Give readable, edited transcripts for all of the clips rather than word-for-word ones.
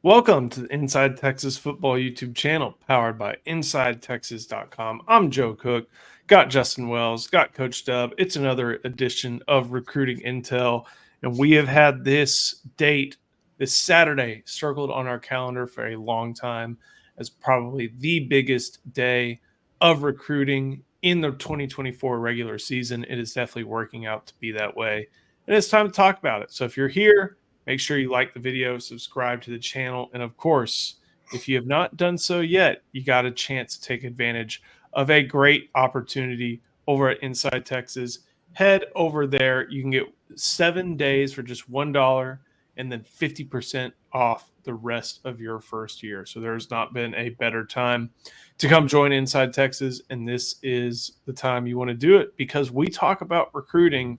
Welcome to the Inside Texas Football YouTube channel powered by InsideTexas.com. I'm Joe Cook, got Justin Wells, got Coach Dub. It's another edition of Recruiting Intel, and we have had this date, this Saturday, circled on our calendar for a long time as probably the biggest day of recruiting in the 2024 regular season. It is definitely working out to be that way, and it's time to talk about it. So if you're here, make sure you like the video, subscribe to the channel, and of course, if you have not done so yet, you got a chance to take advantage of a great opportunity over at Inside Texas. Head over there. You can get 7 days for just $1 and then 50% off the rest of your first year. So there's not been a better time to come join Inside Texas, and this is the time you want to do it because we talk about recruiting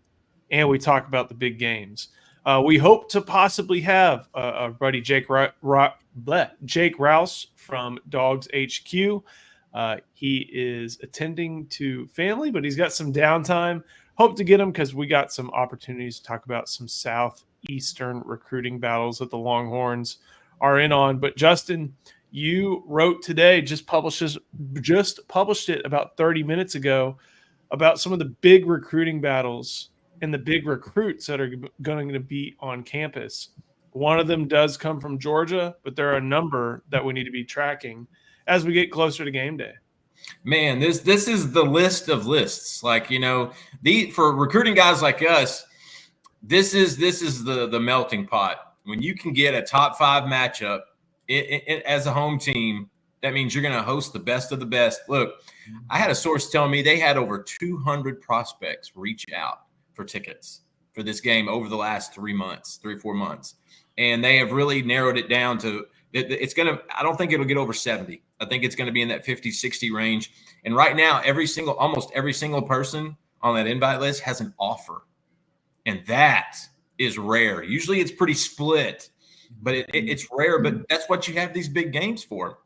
and we talk about the big games. We hope to possibly have our buddy Jake Rouse from Dogs HQ. He is attending to family, but he's got some downtime. Hope to get him because we got some opportunities to talk about some Southeastern recruiting battles that the Longhorns are in on. But Justin, you wrote today, just published it about 30 minutes ago about some of the big recruiting battles and the big recruits that are going to be on campus. One of them does come from Georgia, but there are a number that we need to be tracking as we get closer to game day. Man, this is the list of lists. Like, for recruiting guys like us, this is the melting pot. When you can get a top 5 matchup as a home team, that means you're going to host the best of the best. Look, I had a source telling me they had over 200 prospects reach out for tickets for this game over the last 3 or 4 months. And they have really narrowed it down to I don't think it'll get over 70. I think it's going to be in that 50, 60 range. And right now, almost every single person on that invite list has an offer. And that is rare. Usually it's pretty split, but it's rare. But that's what you have these big games for.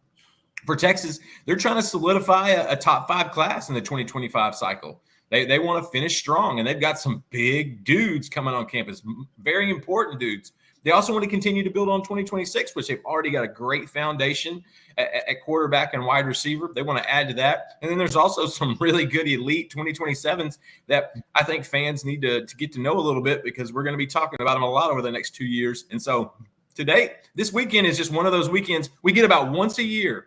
For Texas, they're trying to solidify a top 5 class in the 2025 cycle. They want to finish strong, and they've got some big dudes coming on campus, very important dudes. They also want to continue to build on 2026, which they've already got a great foundation at quarterback and wide receiver. They want to add to that. And then there's also some really good elite 2027s that I think fans need to get to know a little bit because we're going to be talking about them a lot over the next 2 years. And so this weekend is just one of those weekends we get about once a year.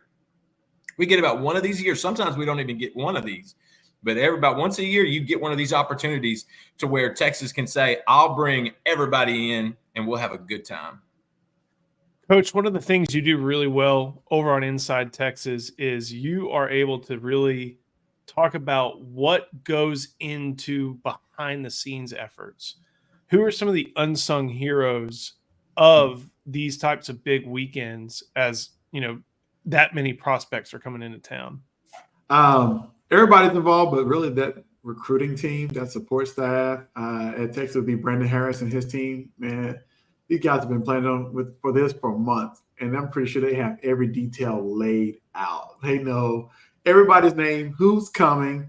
We get about one of these a year. Sometimes we don't even get one of these. But about once a year, you get one of these opportunities to where Texas can say, I'll bring everybody in and we'll have a good time. Coach, one of the things you do really well over on Inside Texas is you are able to really talk about what goes into behind-the-scenes efforts. Who are some of the unsung heroes of these types of big weekends as, that many prospects are coming into town? Everybody's involved, but really that recruiting team, that support staff at Texas would be Brandon Harris and his team. Man, these guys have been planning for this for months, and I'm pretty sure they have every detail laid out. They know everybody's name, who's coming,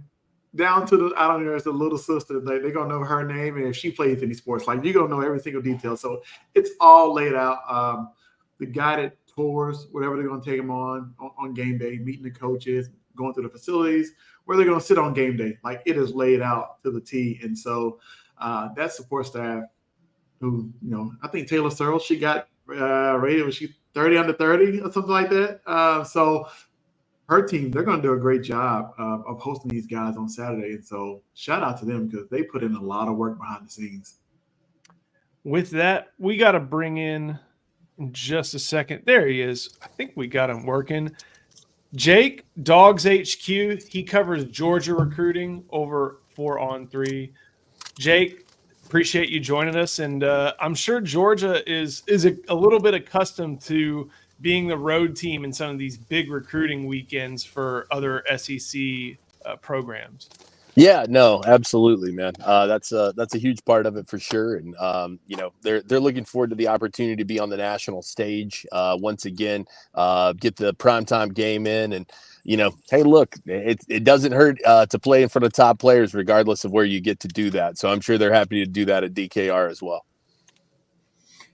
down to it's the little sister. They're going to know her name, and if she plays any sports, like you're going to know every single detail. So it's all laid out. The guided tours, whatever they're going to take them on game day, meeting the coaches, going to the facilities, where they're going to sit on game day. Like it is laid out to the T. And so that support staff who, I think Taylor Searle, she got rated, was she 30 under 30 or something like that? So her team, they're going to do a great job of hosting these guys on Saturday. And so shout out to them because they put in a lot of work behind the scenes. With that, we got to bring in just a second. There he is. I think we got him working. Jake, Dogs HQ, he covers Georgia recruiting over 4on3. Jake, appreciate you joining us, and I'm sure Georgia is a little bit accustomed to being the road team in some of these big recruiting weekends for other SEC programs. Yeah, no, absolutely, man. That's a huge part of it for sure. And, they're looking forward to the opportunity to be on the national stage once again, get the primetime game in. And, hey, look, it doesn't hurt to play in front of top players regardless of where you get to do that. So I'm sure they're happy to do that at DKR as well.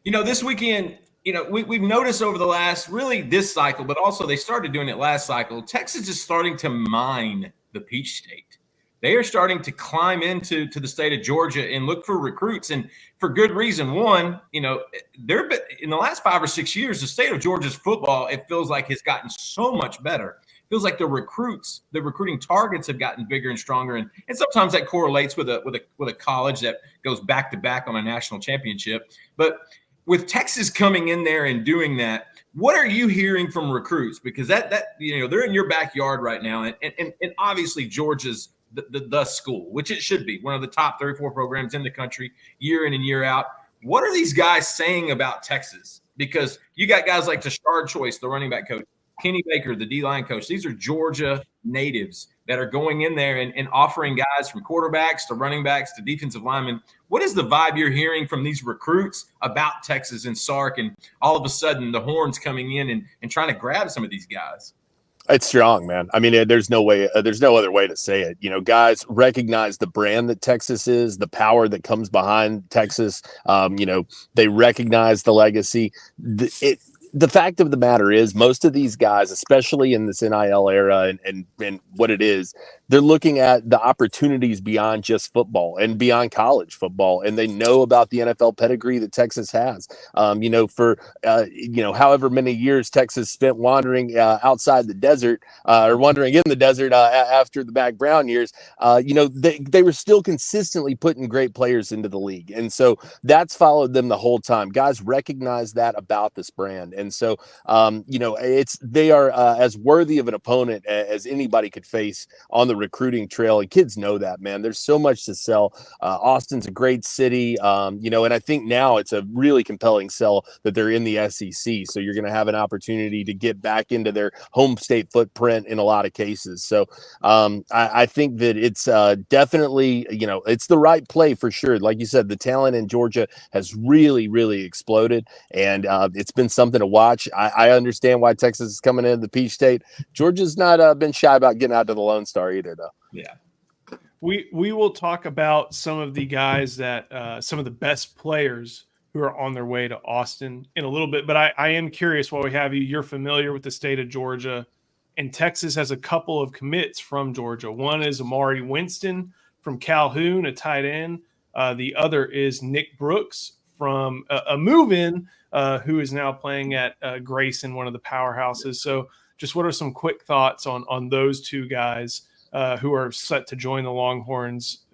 This weekend, we've noticed over the last, really this cycle, but also they started doing it last cycle. Texas is starting to mine the Peach State. They are starting to climb into the state of Georgia and look for recruits, and for good reason. One, they're in the last 5 or 6 years, the state of Georgia's football, it feels like, has gotten so much better. It feels like the recruiting targets have gotten bigger and stronger, and sometimes that correlates with a college that goes back to back on a national championship. But with Texas coming in there and doing that, what are you hearing from recruits? Because that they're in your backyard right now, and obviously Georgia's the school, which it should be, one of the top 34 programs in the country year in and year out. What are these guys saying about Texas? Because you got guys like Tashard Choice, the running back coach, Kenny Baker, the D-line coach. These are Georgia natives that are going in there and offering guys from quarterbacks to running backs to defensive linemen. What is the vibe you're hearing from these recruits about Texas and Sark, and all of a sudden the Horns coming in and trying to grab some of these guys? It's strong, man. I mean, there's no other way to say it. Guys recognize the brand that Texas is, the power that comes behind Texas. They recognize the legacy. The fact of the matter is, most of these guys, especially in this NIL era and what it is, they're looking at the opportunities beyond just football and beyond college football. And they know about the NFL pedigree that Texas has. For however many years Texas spent wandering outside the desert or wandering in the desert after the Mack Brown years, they were still consistently putting great players into the league. And so that's followed them the whole time. Guys recognize that about this brand. And so, they are as worthy of an opponent as anybody could face on the recruiting trail. And kids know that, man. There's so much to sell. Austin's a great city, and I think now it's a really compelling sell that they're in the SEC. So you're going to have an opportunity to get back into their home state footprint in a lot of cases. So I think that it's definitely, it's the right play for sure. Like you said, the talent in Georgia has really, really exploded, and it's been something to watch. I understand why Texas is coming into the Peach State. Georgia's not been shy about getting out to the Lone Star either, though. Yeah. We will talk about some of the guys that some of the best players who are on their way to Austin in a little bit. But I am curious, while we have you, you're familiar with the state of Georgia, and Texas has a couple of commits from Georgia. One is Amari Winston from Calhoun, a tight end. The other is Nick Brooks from a move-in who is now playing at Grayson, one of the powerhouses. So just what are some quick thoughts on those two guys who are set to join the Longhorns,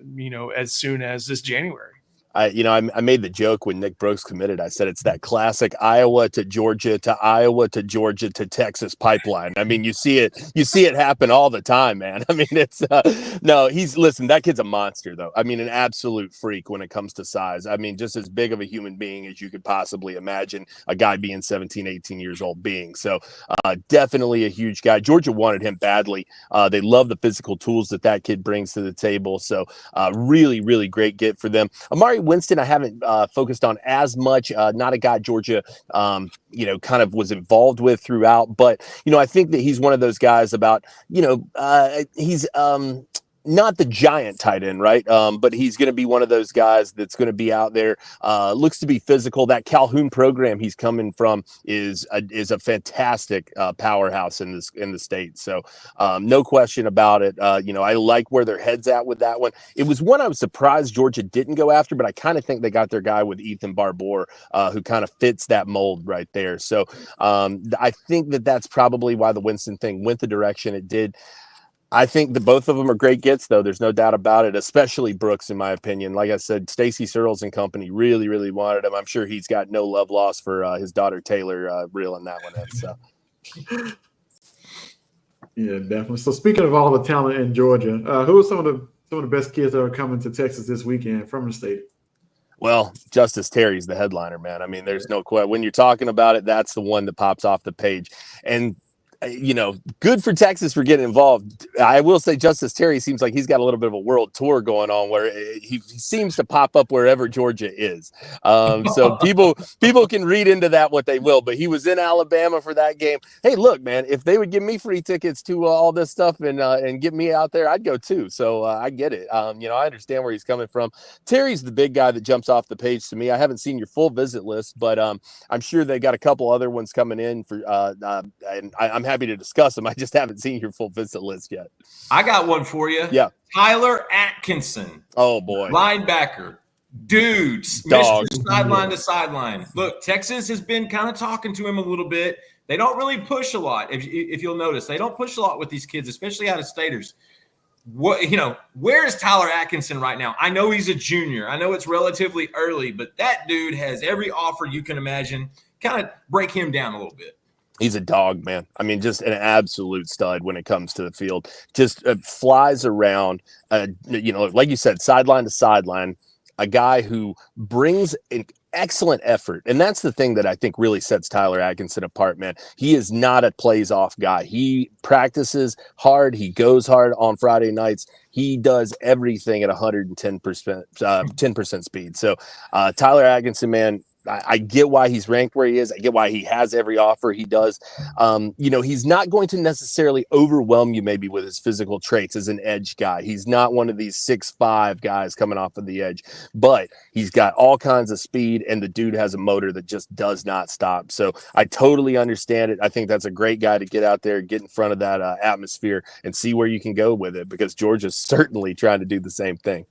as soon as this January? I made the joke when Nick Brooks committed. I said it's that classic Iowa to Georgia to Iowa to Georgia to Texas pipeline. I mean, you see it happen all the time, man. I mean, it's listen, that kid's a monster though. I mean, an absolute freak when it comes to size. I mean, just as big of a human being as you could possibly imagine a guy being 17, 18 years old being. So definitely a huge guy. Georgia wanted him badly. They love the physical tools that kid brings to the table. So really, really great get for them. Amari Winston, I haven't focused on as much. Not a guy Georgia, kind of was involved with throughout. But, I think that he's one of those guys about, he's not the giant tight end, right? But he's going to be one of those guys that's going to be out there. Looks to be physical. That Calhoun program he's coming from is a fantastic powerhouse in the state. So no question about it. I like where their head's at with that one. It was one I was surprised Georgia didn't go after, but I kind of think they got their guy with Ethan Barbour, who kind of fits that mold right there. So I think that's probably why the Winston thing went the direction it did. I think that both of them are great gets, though. There's no doubt about it, especially Brooks, in my opinion. Like I said, Stacy Searles and company really, really wanted him. I'm sure he's got no love lost for his daughter, Taylor, reeling that one in. So. Yeah, definitely. So speaking of all the talent in Georgia, who are some of the best kids that are coming to Texas this weekend from the state? Well, Justice Terry's the headliner, man. I mean, there's no question. When you're talking about it, that's the one that pops off the page. And good for Texas for getting involved. I will say Justice Terry seems like he's got a little bit of a world tour going on where he seems to pop up wherever Georgia is. So people can read into that what they will, but he was in Alabama for that game. Hey, look, man, if they would give me free tickets to all this stuff and get me out there, I'd go too. So I get it. I understand where he's coming from. Terry's the big guy that jumps off the page to me. I haven't seen your full visit list, but I'm sure they got a couple other ones coming in for, and I'm happy to discuss them. I just haven't seen your full visit list yet. I got one for you. Yeah. Tyler Atkinson. Oh, boy. Linebacker. Dude. Dog. Mr. Sideline to sideline. Look, Texas has been kind of talking to him a little bit. They don't really push a lot. If you'll notice, they don't push a lot with these kids, especially out of staters. Where is Tyler Atkinson right now? I know he's a junior. I know it's relatively early, but that dude has every offer you can imagine. Kind of break him down a little bit. He's a dog, man. I mean, just an absolute stud when it comes to the field. Just flies around, like you said, sideline to sideline. A guy who brings an excellent effort. And that's the thing that I think really sets Tyler Atkinson apart, man. He is not a plays off guy. He practices hard. He goes hard on Friday nights. He does everything at 110%, 10% speed. So Tyler Atkinson, man, I get why he's ranked where he is. I get why he has every offer he does. He's not going to necessarily overwhelm you maybe with his physical traits as an edge guy. He's not one of these 6'5" guys coming off of the edge, but he's got all kinds of speed, and the dude has a motor that just does not stop. So I totally understand it. I think that's a great guy to get out there, get in front of that atmosphere and see where you can go with it, because Georgia's certainly trying to do the same thing.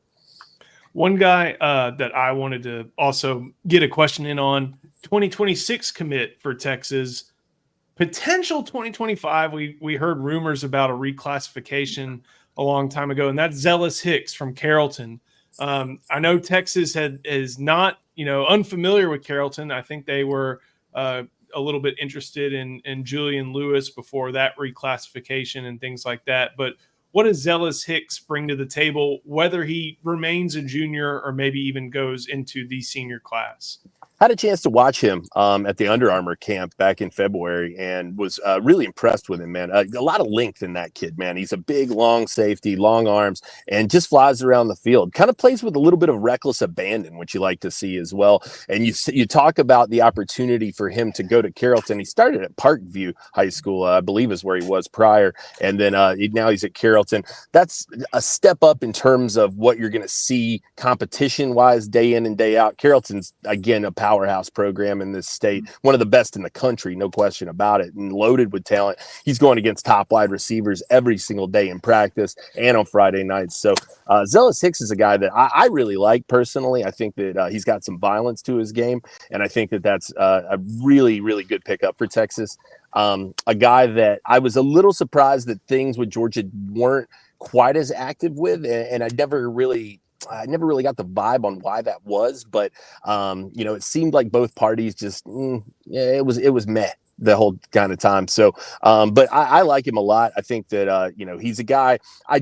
One guy that I wanted to also get a question in on, 2026 commit for Texas, potential 2025. We heard rumors about a reclassification a long time ago, and that's Zealous Hicks from Carrollton. I know Texas is not, unfamiliar with Carrollton. I think they were a little bit interested in Julian Lewis before that reclassification and things like that. But what does Zealous Hicks bring to the table, whether he remains a junior or maybe even goes into the senior class? Had a chance to watch him at the Under Armour camp back in February and was really impressed with him, man. A lot of length in that kid, man. He's a big, long safety, long arms, and just flies around the field. Kind of plays with a little bit of reckless abandon, which you like to see as well. And you talk about the opportunity for him to go to Carrollton. He started at Parkview High School, I believe is where he was prior. And then now he's at Carrollton. That's a step up in terms of what you're going to see competition-wise day in and day out. Carrollton's, again, a powerhouse program in this state, one of the best in the country, no question about it, and loaded with talent. He's going against top wide receivers every single day in practice and on Friday nights. So Zealous Hicks is a guy that I really like personally. I think that he's got some violence to his game, and I think that that's a really, really good pickup for Texas. A guy that I was a little surprised that things with Georgia weren't quite as active with, and I never really got the vibe on why that was, but it seemed like both parties just it was meh the whole kind of time. So but I like him a lot. I think that he's a guy. I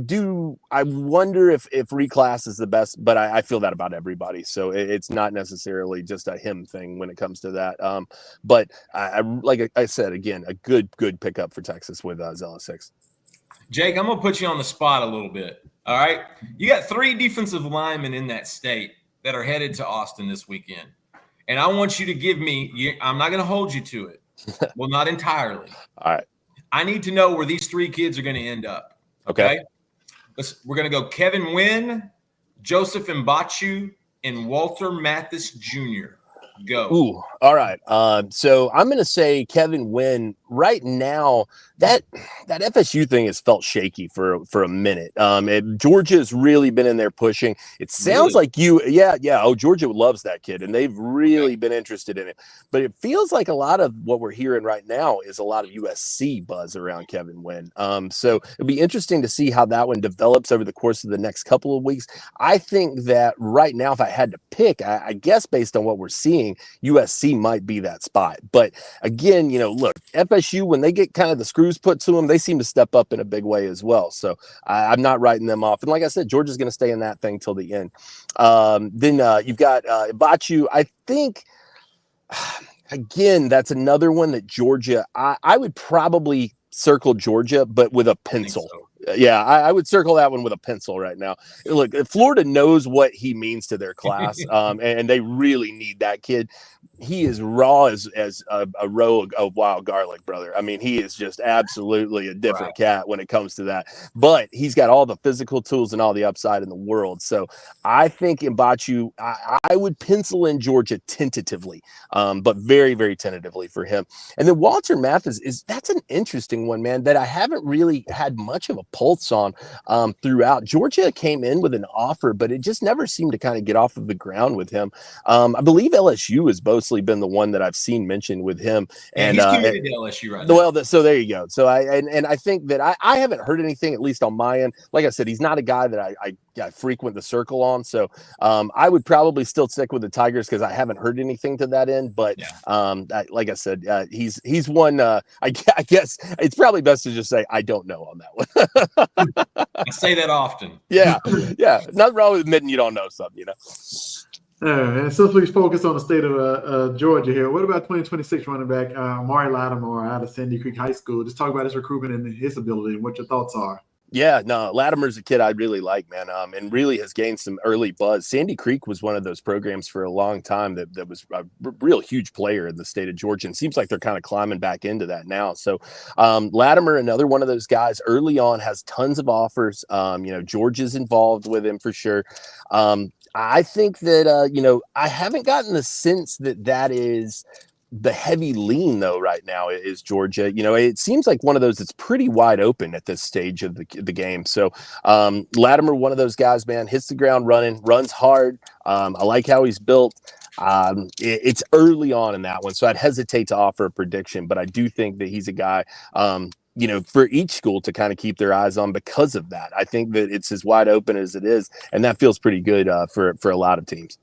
wonder if reclass is the best, but I feel that about everybody. So it's not necessarily just a him thing when it comes to that. But I like I said, again, a good pickup for Texas with Zealous Hicks. Jake, I'm going to put you on the spot a little bit. All right. You got 3 defensive linemen in that state that are headed to Austin this weekend. And I want you to give me, I'm not going to hold you to it. Well, not entirely. All right. I need to know where these 3 kids are going to end up. Okay. We're going to go Kevin Wynn, Joseph Mbachu, and Walter Mathis Jr. Go. Ooh, all right. So I'm going to say Kevin Wynn. Right now, that FSU thing has felt shaky for a minute. Georgia has really been in there pushing. It sounds like yeah. Oh, Georgia loves that kid, and they've really been interested in it. But it feels like a lot of what we're hearing right now is a lot of USC buzz around Kevin Wynn. So it'll be interesting to see how that one develops over the course of the next couple of weeks. I think that right now, if I had to pick, I guess based on what we're seeing, USC might be that spot. But again, look, FSU, when they get kind of the screws put to them, they seem to step up in a big way as well. So I'm not writing them off. And like I said, Georgia's going to stay in that thing till the end. Then you've got Mbachu. I think, again, that's another one that Georgia, I would probably circle Georgia, but with a I think pencil. so. Yeah, I would circle that one with a pencil right now. Look, Florida knows what he means to their class, and they really need that kid. He is raw as a row of wild garlic, brother. I mean, he is just absolutely a different cat when it comes to that. But he's got all the physical tools and all the upside in the world. So I think Mbachu, I would pencil in Georgia tentatively, but very, very tentatively for him. And then Walter Mathis that's an interesting one, man, that I haven't really had much of a pulse on throughout. Georgia came in with an offer, but it just never seemed to kind of get off of the ground with him. I believe LSU has mostly been the one that I've seen mentioned with him. Yeah, And he's committed to LSU right now. Well, so there you go. So I think that I haven't heard anything, at least on my end. Like I said, he's not a guy that I frequent the circle on. So I would probably still stick with the Tigers because I haven't heard anything to that end. But like I said, he's one. I guess it's probably best to just say I don't know on that one. I say that often. Yeah. Nothing wrong with admitting you don't know something, And since we focus on the state of Georgia here, what about 2026 running back Mari Lattimore out of Sandy Creek High School? Just talk about his recruitment and his ability and what your thoughts are. Yeah, no, Lattimore's a kid I really like, man, and really has gained some early buzz. Sandy Creek was one of those programs for a long time that was a real huge player in the state of Georgia, and seems like they're kind of climbing back into that now. So Lattimore, another one of those guys early on, has tons of offers. Georgia's involved with him for sure. I think that, I haven't gotten the sense that is the heavy lean, though, right now is Georgia. It seems like one of those that's pretty wide open at this stage of the game. So Lattimore, one of those guys, man, hits the ground running, runs hard. I like how he's built. It's early on in that one, so I'd hesitate to offer a prediction, but I do think that he's a guy for each school to kind of keep their eyes on because of that. I think that it's as wide open as it is, and that feels pretty good for a lot of teams.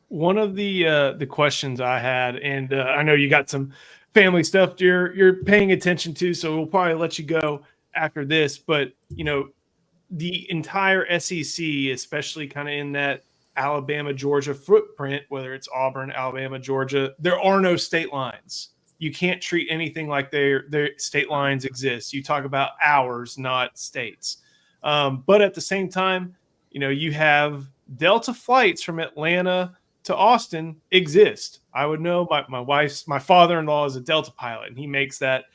One of the questions I had, and I know you got some family stuff you're paying attention to, so we'll probably let you go after this. But the entire SEC, especially kind of in that Alabama, Georgia footprint, whether it's Auburn, Alabama, Georgia, there are no state lines. You can't treat anything like their state lines exist. You talk about hours, not states. But at the same time, you have Delta flights from Atlanta to Austin exist. I would know my father-in-law is a Delta pilot, and he makes that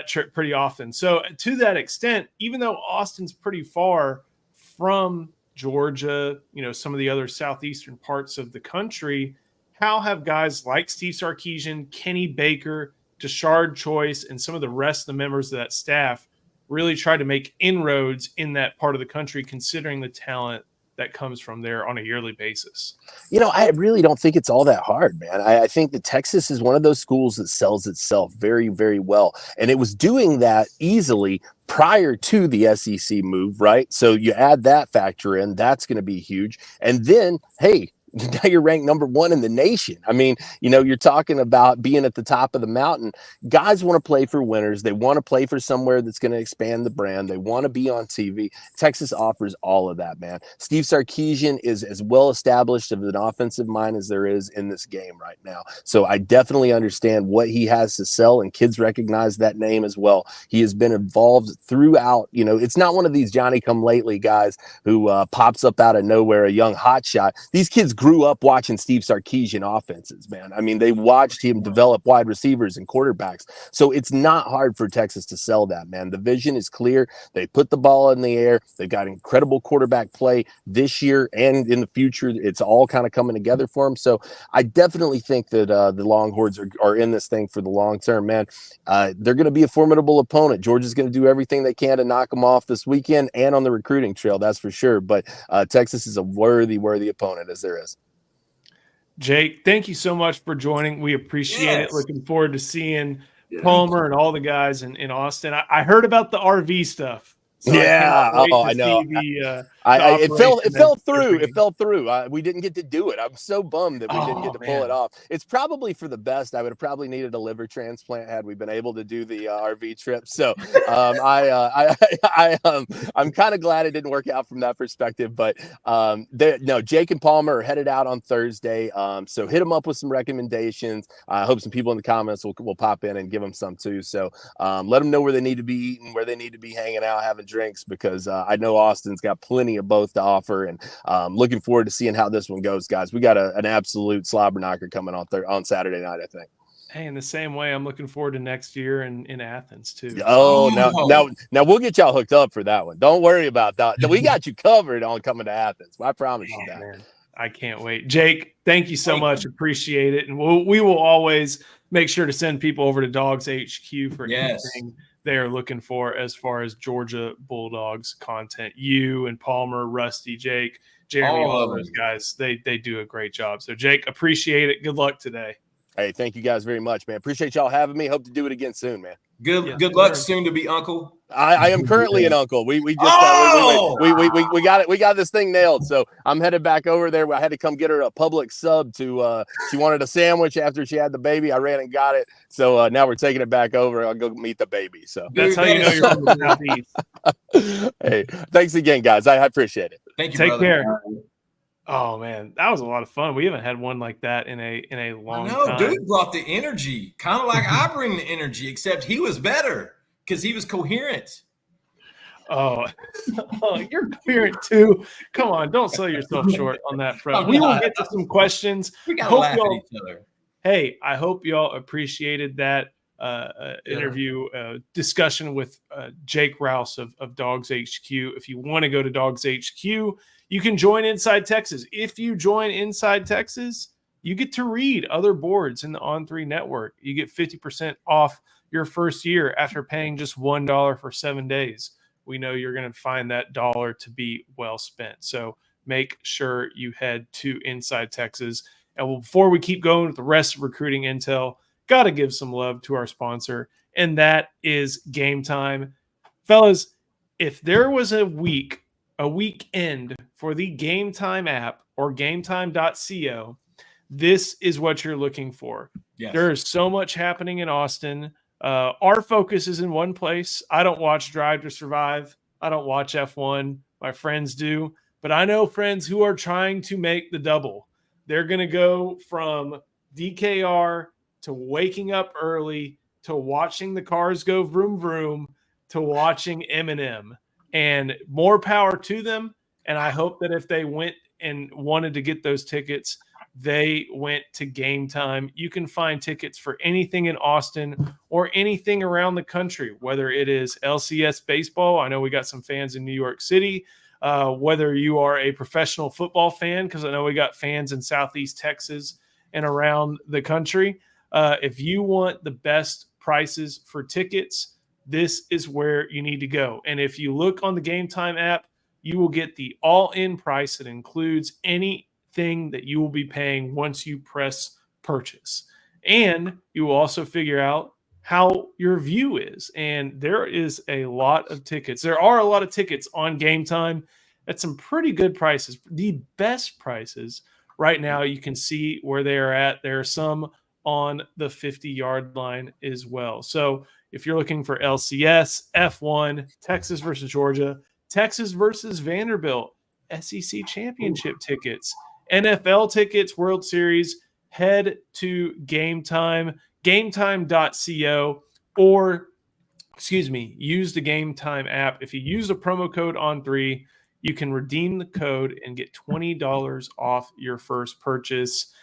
trip pretty often. So to that extent, even though Austin's pretty far from Georgia, some of the other southeastern parts of the country, how have guys like Steve Sarkisian, Kenny Baker, Tashard Choice, and some of the rest of the members of that staff really tried to make inroads in that part of the country, considering the talent that comes from there on a yearly basis? I really don't think it's all that hard, man. I think that Texas is one of those schools that sells itself very, very well. And it was doing that easily prior to the SEC move, right? So you add that factor in, that's going to be huge. And then, hey, now you're ranked number 1 in the nation. I mean, you're talking about being at the top of the mountain. Guys want to play for winners. They want to play for somewhere that's going to expand the brand. They want to be on TV. Texas offers all of that, man. Steve Sarkisian is as well established of an offensive mind as there is in this game right now. So I definitely understand what he has to sell, and kids recognize that name as well. He has been involved throughout. It's not one of these Johnny-come-lately guys who pops up out of nowhere, a young hotshot. These kids grew up watching Steve Sarkisian offenses, man. I mean, they watched him develop wide receivers and quarterbacks. So it's not hard for Texas to sell that, man. The vision is clear. They put the ball in the air. They've got incredible quarterback play this year and in the future. It's all kind of coming together for them. So I definitely think that the Longhorns are in this thing for the long term, man. They're going to be a formidable opponent. Georgia's going to do everything they can to knock them off this weekend and on the recruiting trail, that's for sure. But Texas is a worthy opponent, as there is. Jake, thank you so much for joining. We appreciate it. Looking forward to seeing Palmer and all the guys in Austin. I heard about the RV stuff. So Yeah. I can't wait to I know. see the It fell operation through. and It fell through. We didn't get to do it. I'm so bummed that we didn't get oh to pull it man. off. It's probably for the best. I would have probably needed a liver transplant had we been able to do the RV trip. So I'm kind of glad it didn't work out from that perspective. But no, Jake and Palmer are headed out on Thursday. So hit them up with some recommendations. I hope some people in the comments will pop in and give them some too. So let them know where they need to be eating, where they need to be hanging out, having drinks, because I know Austin's got plenty of both to offer, and looking forward to seeing how this one goes, guys. We got an absolute slobber knocker coming on Saturday night, I think. Hey, in the same way, I'm looking forward to next year in Athens too. Oh, Oh. now we'll get y'all hooked up for that one. Don't worry about that. We got you covered on coming to Athens. I promise you that. Man, I can't wait. Jake, thank you so Thank much. Appreciate it. And we will always make sure to send people over to Dogs HQ for Yes. anything they are looking for as far as Georgia Bulldogs content. You and Palmer, Rusty, Jake, Jeremy, All all of those them. guys, they do a great job. So, Jake, appreciate it. Good luck today. Hey, thank you guys very much, man. Appreciate y'all having me. Hope to do it again soon, man. Yes, Good luck, sir. soon to be uncle. I am currently an uncle. We just Oh! we got it. We got this thing nailed. So I'm headed back over there. I had to come get her a Publix sub to she wanted a sandwich after she had the baby. I ran and got it. So now we're taking it back over. I'll go meet the baby. So That's how you know you're from the Southeast. hey, thanks again, guys. I appreciate it. Thank you, Take brother. care. Oh man, that was a lot of fun. We haven't had one like that in a long time. Dude brought the energy, kind of like I bring the energy, except he was better because he was coherent. Oh, you're coherent too. Come on, don't sell yourself short on that front. We will get to some questions. We got to Hope laugh at y'all- each other. Hey, I hope y'all appreciated that interview discussion with Jake Rouse of Dogs HQ. If you want to go to Dogs HQ, you can join Inside Texas. If you join Inside Texas, you get to read other boards in the On3 network. You get 50% off your first year after paying just $1 for 7 days. We know you're going to find that dollar to be well spent. So make sure you head to Inside Texas. And before we keep going with the rest of recruiting intel, got to give some love to our sponsor, and that is Game Time. Fellas, if there was a weekend for the Game Time app or gametime.co, this is what you're looking for. Yes. There is so much happening in Austin. Our focus is in one place. I don't watch Drive to Survive. I don't watch F1. My friends do. But I know friends who are trying to make the double. They're going to go from DKR to waking up early to watching the cars go vroom vroom to watching Eminem. And more power to them. And I hope that if they went and wanted to get those tickets, they went to Game Time. You can find tickets for anything in Austin or anything around the country, whether it is LCS baseball. I know we got some fans in New York City. Whether you are a professional football fan, because I know we got fans in Southeast Texas and around the country. If you want the best prices for tickets, this is where you need to go. And if you look on the Game Time app, you will get the all-in price that includes anything that you will be paying once you press purchase. And you will also figure out how your view is. And there is a lot of tickets. There are a lot of tickets on Game Time at some pretty good prices. The best prices right now, you can see where they are at. There are some on the 50-yard line as well. So if you're looking for LCS, F1, Texas versus Georgia, Texas versus Vanderbilt, SEC championship tickets, NFL tickets, World Series, head to Game Time, gametime.co, or, use the Game Time app. If you use the promo code ON3, you can redeem the code and get $20 off your first purchase.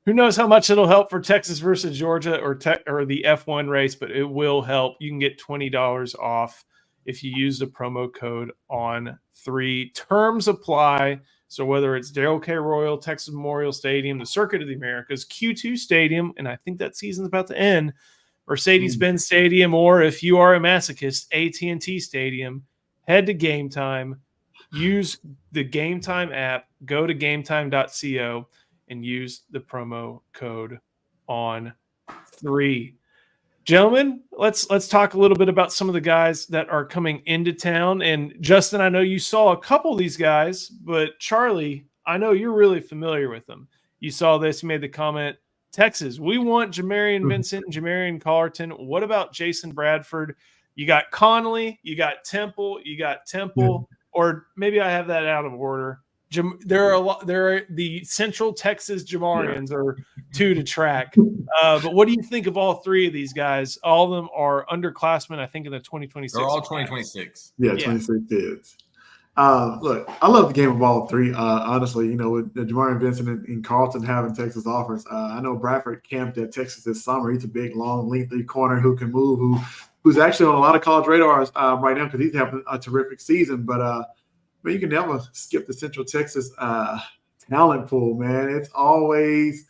Who knows how much it'll help for Texas versus Georgia or the F1 race, but it will help. You can get $20 off if you use the promo code ON3. Terms apply. So whether it's Darrell K. Royal, Texas Memorial Stadium, the Circuit of the Americas, Q2 Stadium, and I think that season's about to end, Mercedes-Benz Stadium, or if you are a masochist, AT&T Stadium, head to Game Time, use the Game Time app, go to gametime.co, and use the promo code ON3. Gentlemen, let's talk a little bit about some of the guys that are coming into town. And Justin, I know you saw a couple of these guys, but Charlie, I know you're really familiar with them. You saw this, you made the comment, Texas, we want Jamarian Vincent and Jamarian Collerton. What about Jason Bradford? You got Conley, you got Temple, or maybe I have that out of order. There are a lot. There are the Central Texas Jamarians are two to track. But what do you think of all three of these guys? All of them are underclassmen, I think, in the 2026. They're all 2026. Yeah, 26 kids. Look, I love the game of all three. Honestly, with Jamarian Vincent and Carlton having Texas offers. I know Bradford camped at Texas this summer. He's a big, long, lengthy corner who can move, who's actually on a lot of college radars right now because he's having a terrific season. But you can never skip the Central Texas talent pool, man. There's always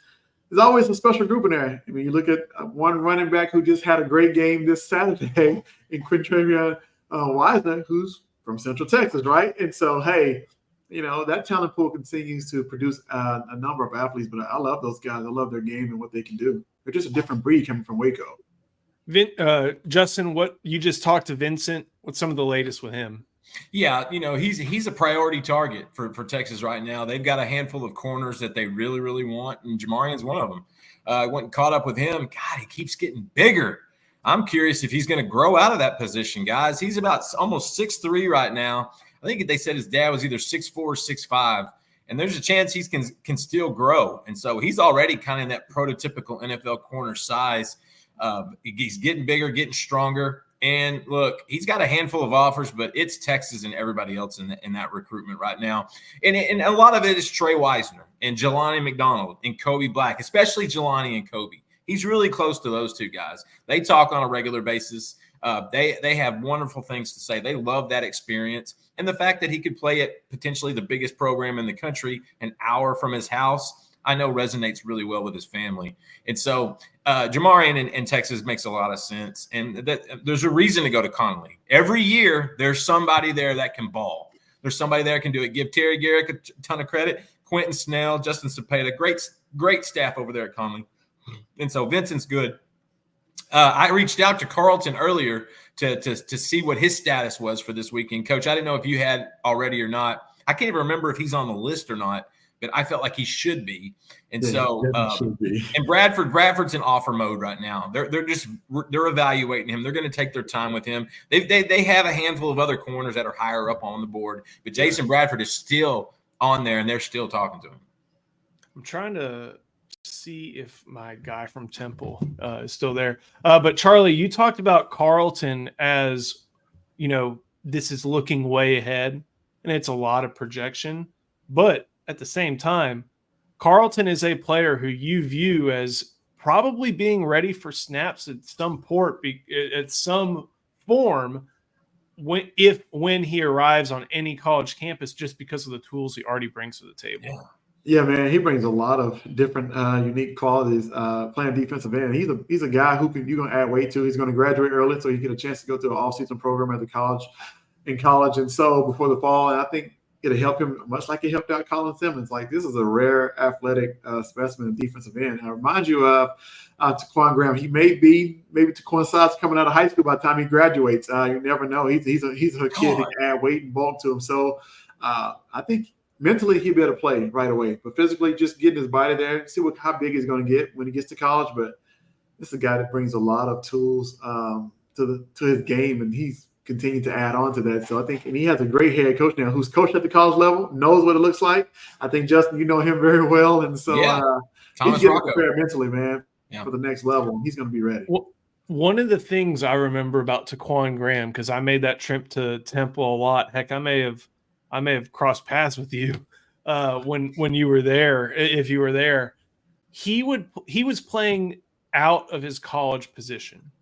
a special group in there. I mean, you look at one running back who just had a great game this Saturday in Quintravion Wisener, who's from Central Texas, right? And so, hey, that talent pool continues to produce a number of athletes, but I love those guys. I love their game and what they can do. They're just a different breed coming from Waco. Justin, what you just talked to Vincent, what's some of the latest with him? Yeah, he's a priority target for Texas right now. They've got a handful of corners that they really, really want, and Jamarian's one of them. I went and caught up with him. God, he keeps getting bigger. I'm curious if he's going to grow out of that position, guys. He's about almost 6'3" right now. I think they said his dad was either 6'4" or 6'5", and there's a chance he can still grow. And so he's already kind of in that prototypical NFL corner size. He's getting bigger, getting stronger. And look, he's got a handful of offers, but it's Texas and everybody else in that recruitment right now. And a lot of it is Trey Wisener and Jelani McDonald and Kobe Black, especially Jelani and Kobe. He's really close to those two guys. They talk on a regular basis. They have wonderful things to say. They love that experience. And the fact that he could play at potentially the biggest program in the country an hour from his house, I know resonates really well with his family. And so Jamarian in Texas makes a lot of sense. And there's a reason to go to Conley. Every year, there's somebody there that can ball. There's somebody there that can do it. Give Terry Garrick a ton of credit. Quentin Snell, Justin Cepeda, great staff over there at Conley. And so Vincent's good. I reached out to Carlton earlier to see what his status was for this weekend. Coach, I didn't know if you had already or not. I can't even remember if he's on the list or not, but I felt like he should be. And should be. And Bradford's in offer mode right now. They're evaluating him. They're going to take their time with him. They have a handful of other corners that are higher up on the board, but Jason Bradford is still on there, and they're still talking to him. I'm trying to see if my guy from Temple is still there. But Charlie, you talked about Carlton as, this is looking way ahead, and it's a lot of projection. But at the same time, Carlton is a player who you view as probably being ready for snaps at some at some form when he arrives on any college campus, just because of the tools he already brings to the table. Yeah, man, he brings a lot of different unique qualities playing defensive end. He's a guy who you're going to add weight to. He's going to graduate early, so you get a chance to go through an off-season program at the college, and so before the fall. And I think it'll help him much like it helped out Colin Simmons. Like, this is a rare athletic specimen of defensive end. I remind you of Taquan Graham. He may be maybe to coincide coming out of high school by the time he graduates. You never know. He's a kid who can add weight and bulk to him. So I think mentally he'll be able to play right away, but physically just getting his body there, see how big he's going to get when he gets to college. But this is a guy that brings a lot of tools to his game, and he's continued to add on to that. So I think, and he has a great head coach now who's coached at the college level, knows what it looks like. I think, Justin, you know him very well. And so he's getting prepared mentally, man, for the next level. He's going to be ready. Well, one of the things I remember about Taquan Graham, because I made that trip to Temple a lot. Heck, I may have crossed paths with you when you were there. If you were there, he was playing out of his college position,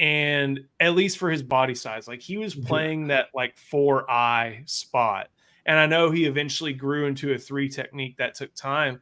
and at least for his body size, like he was playing that like 4-eye spot. And I know he eventually grew into a 3 technique that took time.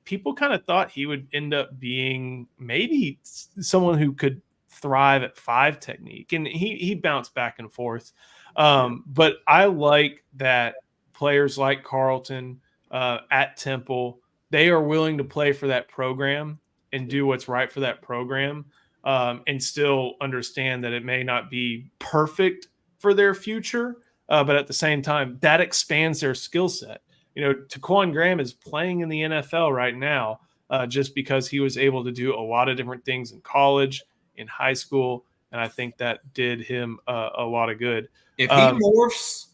People kind of thought he would end up being maybe someone who could thrive at 5 technique, and he bounced back and forth. But I like that players like Carlton at Temple, they are willing to play for that program and do what's right for that program. and still understand that it may not be perfect for their future, but at the same time, that expands their skill set. Taquan Graham is playing in the NFL right now just because he was able to do a lot of different things in college, in high school, and I think that did him a lot of good. If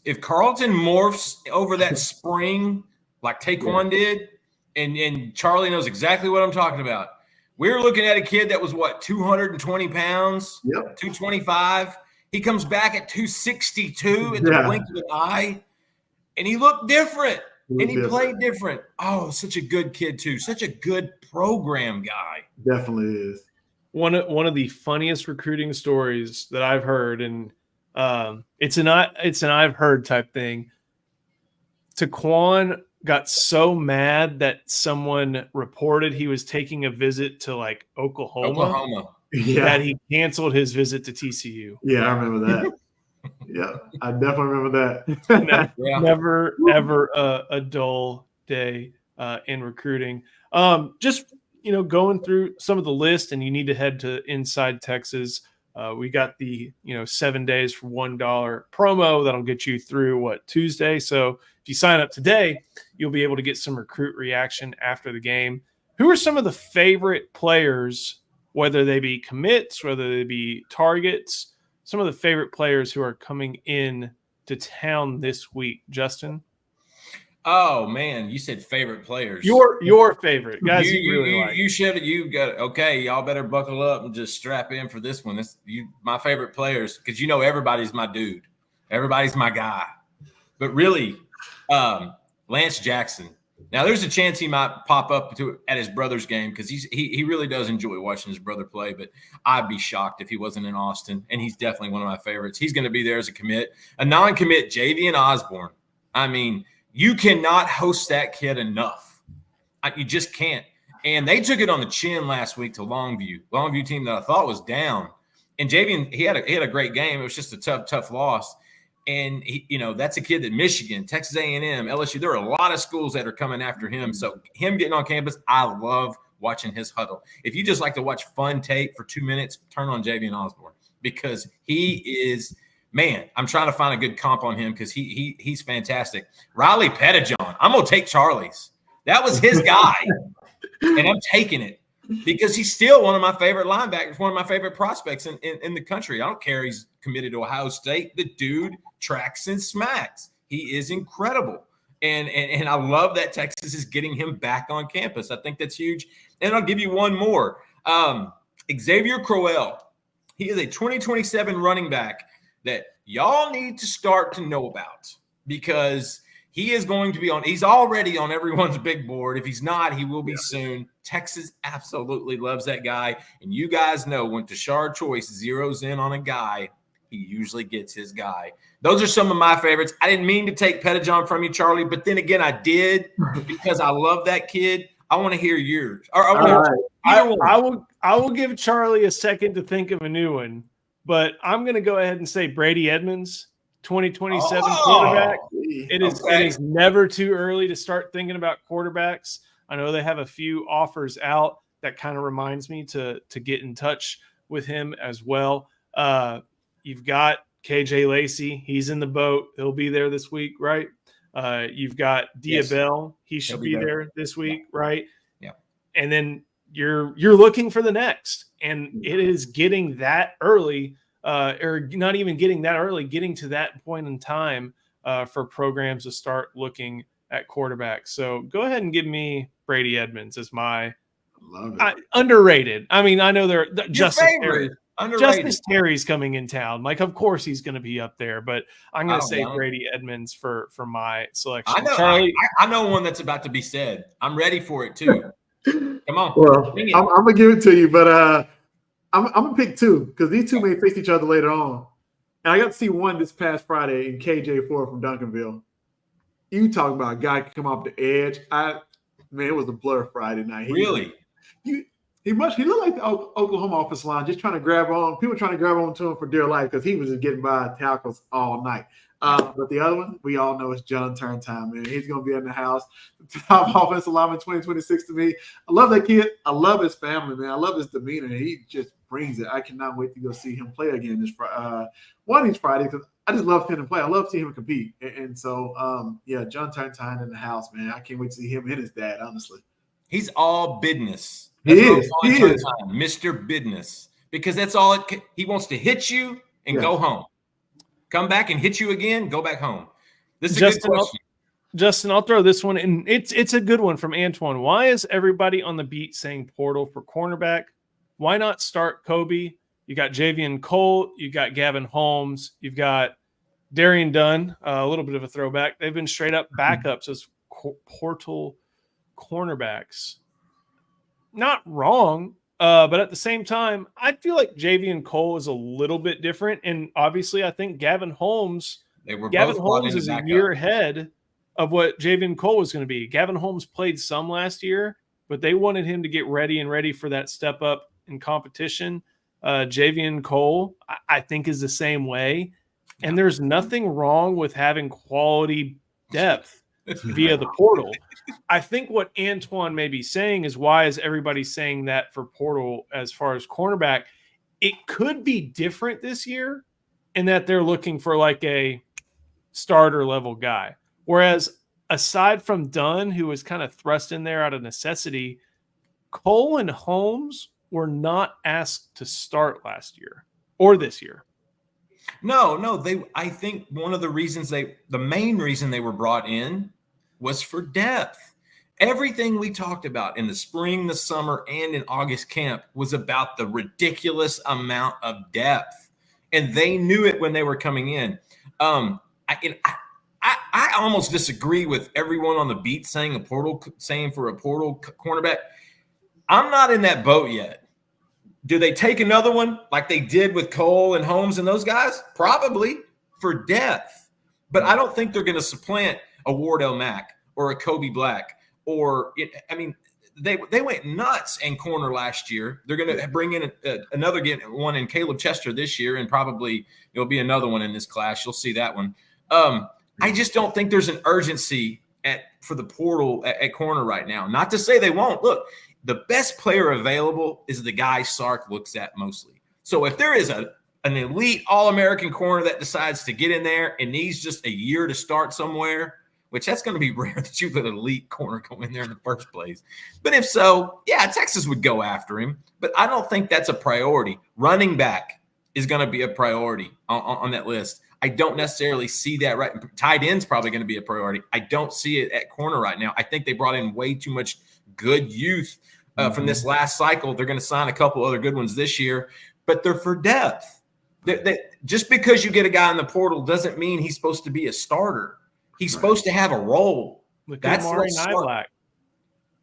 if Carlton morphs over that spring like Taquan did, and Charlie knows exactly what I'm talking about. We're looking at a kid that was, 220 pounds, 225. He comes back at 262 at the blink of an eye, and he looked different, and he played different. Oh, such a good kid, too. Such a good program guy. Definitely is. One of the funniest recruiting stories that I've heard, and it's an I've heard type thing. Taquan got so mad that someone reported he was taking a visit to like Oklahoma. That he canceled his visit to TCU. Yeah, I remember that. Yeah, I definitely remember that. Never ever a dull day in recruiting. Just going through some of the list, and you need to head to Inside Texas. We got the 7 days for $1 promo that'll get you through Tuesday. So if you sign up today, you'll be able to get some recruit reaction after the game. Who are some of the favorite players, whether they be commits, whether they be targets, some of the favorite players who are coming in to town this week, Justin? Oh man, you said favorite players. Your favorite guys. You got okay. Y'all better buckle up and just strap in for this one. My favorite players, because everybody's my dude, everybody's my guy. But really, Lance Jackson. Now there's a chance he might pop up at his brother's game because he really does enjoy watching his brother play. But I'd be shocked if he wasn't in Austin, and he's definitely one of my favorites. He's going to be there as a commit, a non-commit. Javian Osborne. I mean, you cannot host that kid enough. You just can't. And they took it on the chin last week to Longview team that I thought was down. And Javian, he had a great game. It was just a tough loss. And that's a kid that Michigan, Texas A&M, LSU, there are a lot of schools that are coming after him. So him getting on campus, I love watching his huddle. If you just like to watch fun tape for 2 minutes, turn on Javian Osborne because he is – man, I'm trying to find a good comp on him because he's fantastic. Riley Pettijohn, I'm going to take Charlie's. That was his guy, and I'm taking it because he's still one of my favorite linebackers, one of my favorite prospects in the country. I don't care he's committed to Ohio State. The dude tracks and smacks. He is incredible. And I love that Texas is getting him back on campus. I think that's huge. And I'll give you one more. Xavier Crowell. He is a 2027 running back that y'all need to start to know about because he is going to be he's already on everyone's big board. If he's not, he will be soon. Texas absolutely loves that guy. And you guys know when Tashard Choice zeroes in on a guy, he usually gets his guy. Those are some of my favorites. I didn't mean to take Pettijohn from you, Charlie, but then again, I did because I love that kid. I want to hear yours. I will give Charlie a second to think of a new one. But I'm going to go ahead and say Brady Edmonds, 2027 quarterback. It is never too early to start thinking about quarterbacks. I know they have a few offers out. That kind of reminds me to get in touch with him as well. You've got KJ Lacey. He's in the boat. He'll be there this week, right? You've got Diabell. He should be there this week, right? Yeah. And then you're looking for the next, and it is getting that early, or not even getting that early, getting to that point in time for programs to start looking at quarterbacks. So go ahead and give me Brady Edmonds as my underrated. I mean, I know Justice Terry's coming in town. Like, of course he's going to be up there, but I'm going to say Brady Edmonds for my selection. I know, Charlie, I know one that's about to be said. I'm ready for it too. Come on. Well, I'm gonna give it to you, but I'm gonna pick two because these two may face each other later on. And I got to see one this past Friday in KJ Ford from Duncanville. You talking about a guy can come off the edge? It was a blur Friday night. Really? He looked like the Oklahoma offensive line, just trying to grab on. People trying to grab on to him for dear life because he was just getting by tackles all night. But the other one, we all know it's John Turntime, man. He's going to be in the house. Top offensive lineman 2026 to me. I love that kid. I love his family, man. I love his demeanor. He just brings it. I cannot wait to go see him play again one of these Fridays, because I just love seeing him play. I love seeing him compete. And so, yeah, John Turntine in the house, man. I can't wait to see him and his dad, honestly. He's all business. He is. Mr. Business. Because that's all he wants to hit you and go home. Come back and hit you again, go back home. This is a good question. Justin, I'll throw this one in. It's a good one from Antoine. Why is everybody on the beat saying portal for cornerback? Why not start Kobe? You got Javion Cole, you got Gavin Holmes, you've got Darian Dunn, a little bit of a throwback. They've been straight up backups as portal cornerbacks. Not wrong, but at the same time, I feel like Javion Cole is a little bit different. And obviously, I think Gavin Holmes is a year ahead of what Javion Cole was going to be. Gavin Holmes played some last year, but they wanted him to get ready for that step up in competition. Javion Cole, I think, is the same way. And there's nothing wrong with having quality depth via the portal. I think what Antoine may be saying is, why is everybody saying that for portal as far as cornerback? It could be different this year in that they're looking for like a starter level guy. Whereas aside from Dunn, who was kind of thrust in there out of necessity, Cole and Holmes were not asked to start last year or this year. No. I think one of the reasons the main reason they were brought in was for depth. Everything we talked about in the spring, the summer, and in August camp was about the ridiculous amount of depth. And they knew it when they were coming in. I almost disagree with everyone on the beat saying for a portal cornerback. I'm not in that boat yet. Do they take another one like they did with Cole and Holmes and those guys? Probably, for depth. But I don't think they're going to supplant a Wardell Mack or a Kobe Black they went nuts in corner last year. They're going to bring in another one in Caleb Chester this year, and probably there'll be another one in this class. You'll see that one. I just don't think there's an urgency for the portal at corner right now. Not to say they won't. Look, the best player available is the guy Sark looks at mostly. So if there is an elite All-American corner that decides to get in there and needs just a year to start somewhere, which that's going to be rare that you put an elite corner go in there in the first place. But if so, yeah, Texas would go after him. But I don't think that's a priority. Running back is going to be a priority on that list. I don't necessarily see that right. Tight end's probably going to be a priority. I don't see it at corner right now. I think they brought in way too much good youth from this last cycle. They're going to sign a couple other good ones this year, but they're for depth. Just because you get a guy in the portal doesn't mean he's supposed to be a starter. He's supposed to have a role. That's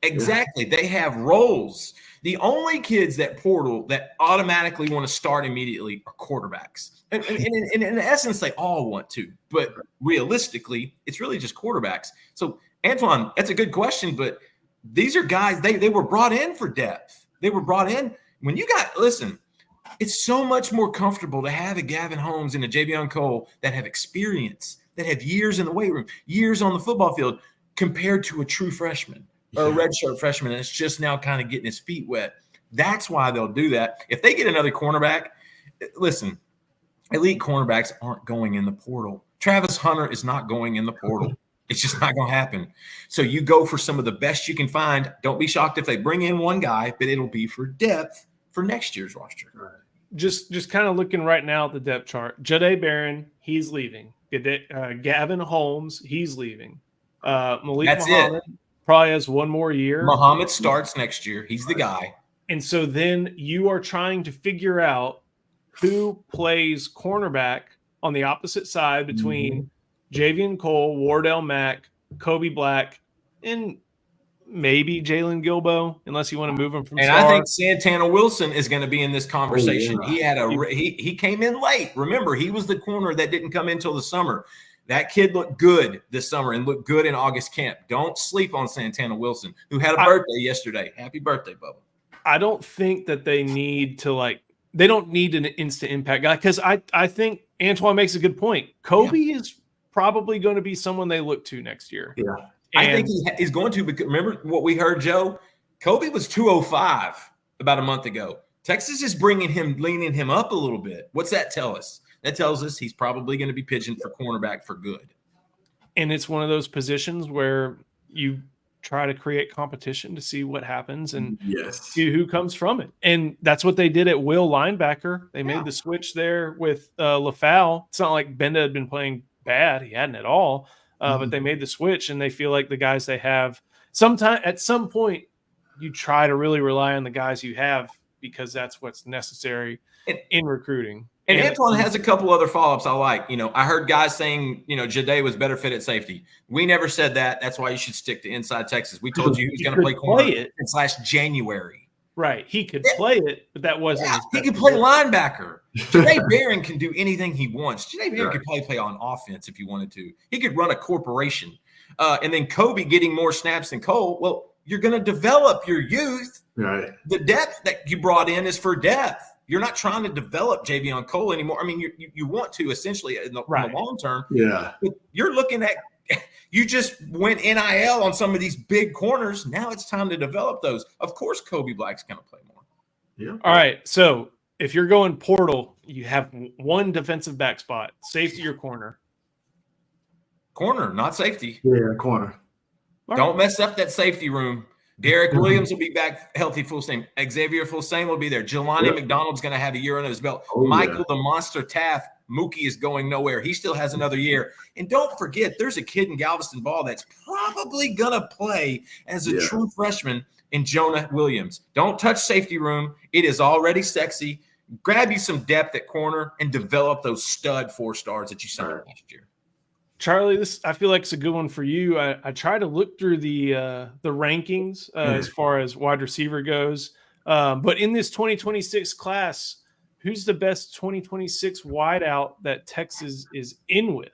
exactly. They have roles. The only kids that portal that automatically want to start immediately are quarterbacks. And in essence, they all want to. But realistically, it's really just quarterbacks. So, Antoine, that's a good question. But these are guys, they were brought in for depth. They were brought in. Listen, it's so much more comfortable to have a Gavin Holmes and a Javion Cole that have experience, that have years in the weight room, years on the football field, compared to a true freshman or a redshirt freshman that's just now kind of getting his feet wet. That's why they'll do that. If they get another cornerback, listen, elite cornerbacks aren't going in the portal. Travis Hunter is not going in the portal. It's just not going to happen. So you go for some of the best you can find. Don't be shocked if they bring in one guy, but it'll be for depth for next year's roster. Just kind of looking right now at the depth chart. Jahdae Barron, he's leaving. Gavin Holmes, he's leaving. Malik Muhammad probably has one more year. Muhammad starts next year. He's the guy. And so then you are trying to figure out who plays cornerback on the opposite side between Javion Cole, Wardell Mack, Kobe Black, and maybe Jalen Gilbo, unless you want to move him from. And I think Santana Wilson is going to be in this conversation. He had he came in late. Remember, he was the corner that didn't come in till the summer. That kid looked good this summer and looked good in August camp. Don't sleep on Santana Wilson, who had a birthday yesterday. Happy birthday, Bubba. I don't think that they need to they don't need an instant impact guy, because I think Antoine makes a good point. Kobe is probably going to be someone they look to next year. Yeah. I think he's going to, because remember what we heard, Joe? Kobe was 205 about a month ago. Texas is leaning him up a little bit. What's that tell us? That tells us he's probably going to be pigeoned for cornerback for good. And it's one of those positions where you try to create competition to see what happens and see who comes from it. And that's what they did at will linebacker. They made the switch there with LaFau. It's not like Benda had been playing bad. He hadn't at all. But they made the switch, and they feel like the guys they have at some point you try to really rely on the guys you have because that's what's necessary in recruiting. And Antoine has a couple other follow-ups I like. I heard guys saying, Jade was better fit at safety. We never said that. That's why you should stick to inside Texas. We told you he was going to play corner / January. Right. He could play it, but that wasn't his he could play linebacker. Jade Barron can do anything he wants. Jade Barron could play on offense if he wanted to. He could run a corporation. And then Kobe getting more snaps than Cole. Well, you're going to develop your youth. Right. The depth that you brought in is for depth. You're not trying to develop Javion Cole anymore. I mean, you want to essentially in the long term. Yeah. But you're looking at you just went NIL on some of these big corners. Now it's time to develop those. Of course, Kobe Black's going to play more. Yeah. All right. So if you're going portal, you have one defensive back spot, safety or corner. Corner, not safety. Yeah, corner. Don't mess up that safety room. Derek Williams will be back healthy, full steam. Xavier Fulsane will be there. Jelani McDonald's going to have a year under his belt. Michael the Monster Taft, Mookie is going nowhere. He still has another year. And don't forget, there's a kid in Galveston Ball that's probably going to play as a true freshman in Jonah Williams. Don't touch safety room. It is already sexy. Grab you some depth at corner and develop those stud 4 stars that you signed last year. Charlie, this I feel like it's a good one for you. I try to look through the rankings as far as wide receiver goes, but in this 2026 class, who's the best 2026 wideout that Texas is in with?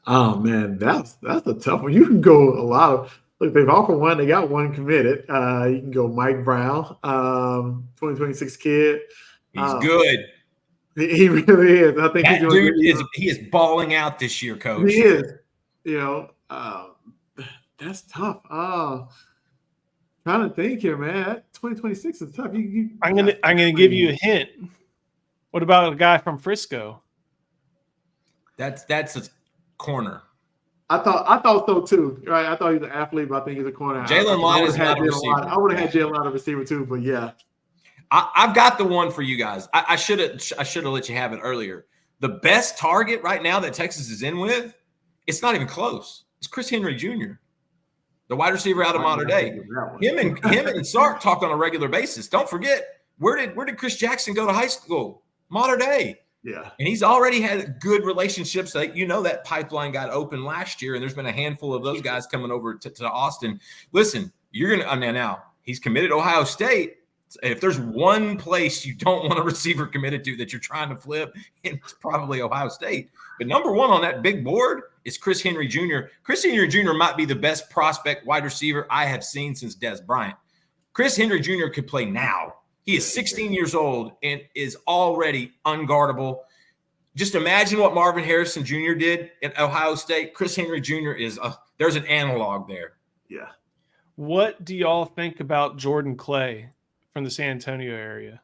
Oh man, that's a tough one. You can go a lot of. Look, they've offered one. They got one committed. You can go Mike Brown, 2026 kid. He's good. He really is. I think that he is balling out this year, Coach. He is. That's tough. Trying to think here, man. 2026 is tough. I'm gonna give you a hint. What about a guy from Frisco? That's a corner. I thought so too. Right? I thought he was an athlete, but I think he's a corner. Jalen Lott is not a receiver. I would have had Jalen Lott a receiver too, but yeah. I've got the one for you guys. I should have let you have it earlier. The best target right now that Texas is in with, it's not even close. It's Chris Henry Jr., the wide receiver out of Mater Dei. Him and Sark talk on a regular basis. Don't forget, where did Chris Jackson go to high school? Mater Dei. Yeah. And he's already had good relationships. That pipeline got open last year, and there's been a handful of those guys coming over to Austin. Listen, you're going to now he's committed to Ohio State. If there's one place you don't want a receiver committed to that you're trying to flip, it's probably Ohio State. But number one on that big board is Chris Henry Jr. Chris Henry Jr. might be the best prospect wide receiver I have seen since Des Bryant. Chris Henry Jr. could play now. He is 16 years old and is already unguardable. Just imagine what Marvin Harrison Jr. did at Ohio State. Chris Henry Jr. there's an analog there. Yeah. What do y'all think about Jordan Clay from the San Antonio area?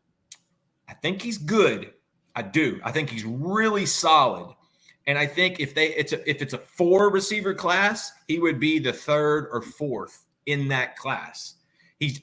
I think he's good. I do. I think he's really solid. And I think if it's a 4 receiver class, he would be the 3rd or 4th in that class.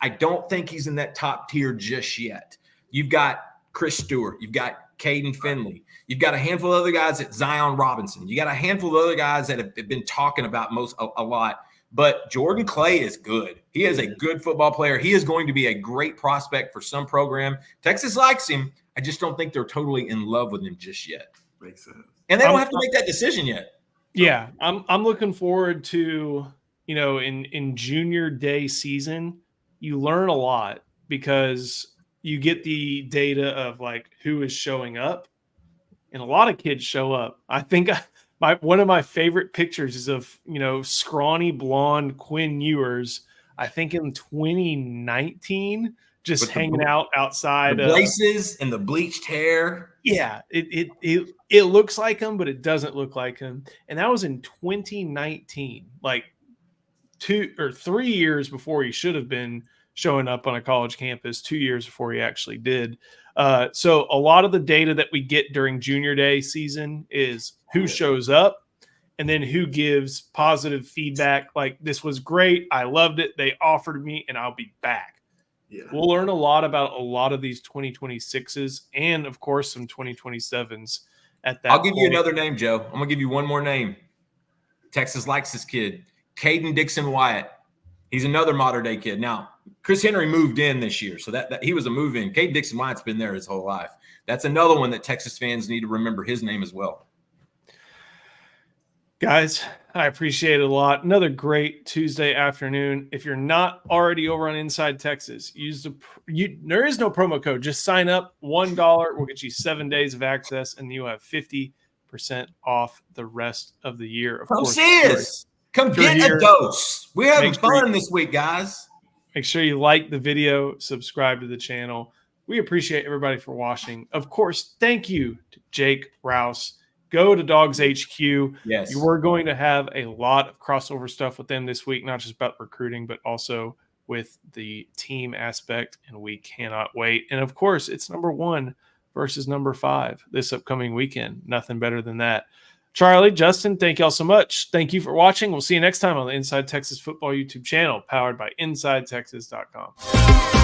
I don't think he's in that top tier just yet. You've got Chris Stewart. You've got Caden Finley. You've got a handful of other guys at Zion Robinson. You got a handful of other guys that have been talking about a lot. But Jordan Clay is good. He is a good football player. He is going to be a great prospect for some program. Texas likes him. I just don't think they're totally in love with him just yet. Makes sense. And they don't have to make that decision yet. Yeah, I'm looking forward to, in junior day season, you learn a lot because you get the data of like who is showing up, and a lot of kids show up. I think one of my favorite pictures is of, scrawny blonde Quinn Ewers, I think in 2019, just hanging out outside. The braces and the bleached hair. Yeah, it looks like him, but it doesn't look like him. And that was in 2019, like 2 or 3 years before he should have been showing up on a college campus 2 years before he actually did. So a lot of the data that we get during junior day season is who shows up and then who gives positive feedback. Like, this was great. I loved it. They offered me and I'll be back. Yeah. We'll learn a lot about a lot of these 2026s and, of course, some 2027s at that I'll give you point. another name, Joe. I'm going to give you one more name. Texas likes this kid, Caden Dixon Wyatt. He's another modern day kid. Now, Chris Henry moved in this year, so that he was a move in. Caden Dixon Wyatt's been there his whole life. That's another one that Texas fans need to remember his name as well. Guys, I appreciate it a lot. Another great Tuesday afternoon. If you're not already over on Inside Texas, there is no promo code. Just sign up. $1 will get you 7 days of access, and you'll have 50% off the rest of the year. Of Come course, see us. Come get a dose. We're having fun this week, guys. Make sure you like the video, subscribe to the channel. We appreciate everybody for watching. Of course, thank you to Jake Rouse. Go to Dogs HQ. Yes. You are going to have a lot of crossover stuff with them this week, not just about recruiting, but also with the team aspect, and we cannot wait. And of course, it's number 1 versus number 5 this upcoming weekend. Nothing better than that. Charlie, Justin, thank y'all so much. Thank you for watching. We'll see you next time on the Inside Texas Football YouTube channel, powered by InsideTexas.com.